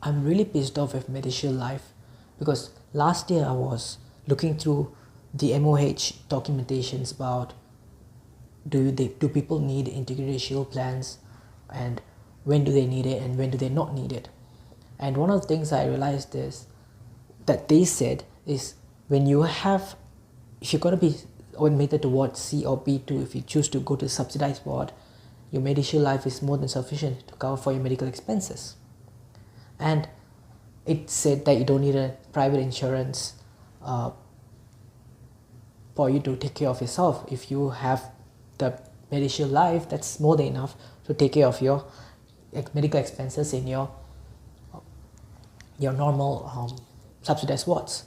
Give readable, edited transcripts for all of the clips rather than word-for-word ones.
I'm really pissed off with Medishield Life because last year I was looking through the MOH documentations about do people need integrated shield plans, and when do they need it and when do they not need it. And one of the things I realized is that they said is when you have, if you're going to be admitted to Ward C or B2, if you choose to go to the subsidized ward, your Medishield Life is more than sufficient to cover for your medical expenses. And it said that you don't need a private insurance for you to take care of yourself. If you have the Medishield Life, that's more than enough to take care of your medical expenses in your normal subsidized wards.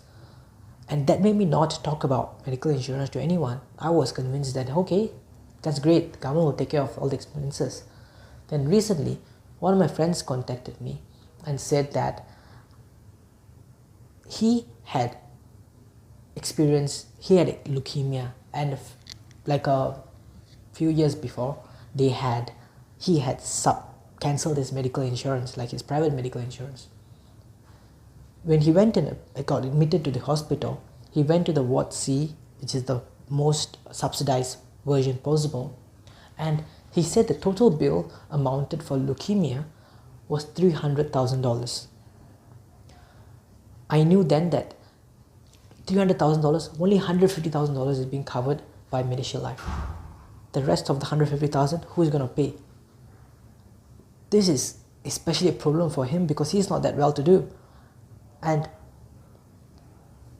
And that made me not talk about medical insurance to anyone. I was convinced that, okay, that's great, the government will take care of all the expenses. Then recently, one of my friends contacted me and said that he had leukemia, and like a few years before, he had cancelled his medical insurance, like his private medical insurance. When he went and got admitted to the hospital, he went to the Ward C, which is the most subsidized version possible, and he said the total bill amounted for leukemia was $300,000. I knew then that $300,000, only $150,000 is being covered by Medishield Life. The rest of the $150,000, who is going to pay? This is especially a problem for him because he's not that well to do. And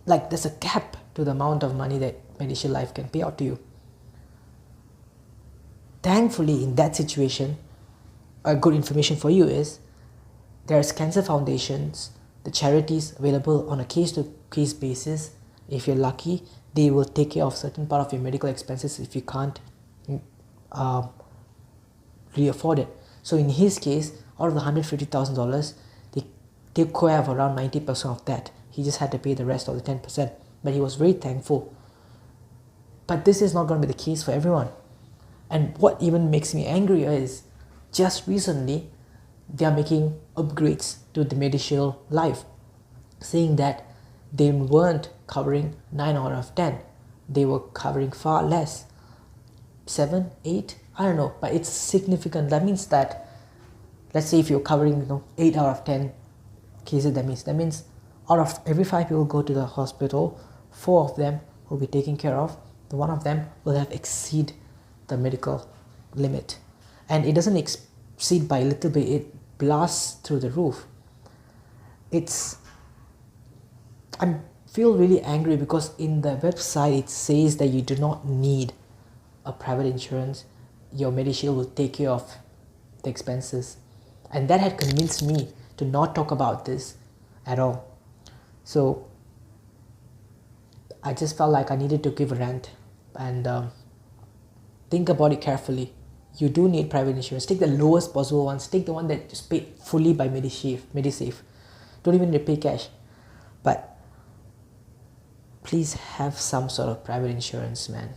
like there's a cap to the amount of money that Medishield Life can pay out to you. Thankfully, in that situation, a good information for you is there's cancer foundations, the charities available on a case-to-case basis. If you're lucky, they will take care of certain part of your medical expenses if you can't really afford it. So in his case, out of the $150,000, they took care of around 90% of that. He just had to pay the rest of the 10%. But he was very thankful. But this is not going to be the case for everyone. And what even makes me angrier is just recently they are making upgrades to the Medishield Life, saying that they weren't covering 9 out of 10. They were covering far less. 7, 8, I don't know, but it's significant. That means that, let's say if you're covering 8 out of 10 cases, that means out of every 5 people go to the hospital, 4 of them will be taken care of. The 1 of them will have exceed the medical limit, and it doesn't exceed by a little bit, it blasts through the roof. I feel really angry because in the website it says that you do not need a private insurance. Your Medishield will take care of the expenses, and that had convinced me to not talk about this at all. So I just felt like I needed to give a rant and think about it carefully. You do need private insurance. Take the lowest possible ones. Take the one that is paid fully by Medisave. Don't even need to pay cash. But please have some sort of private insurance, man.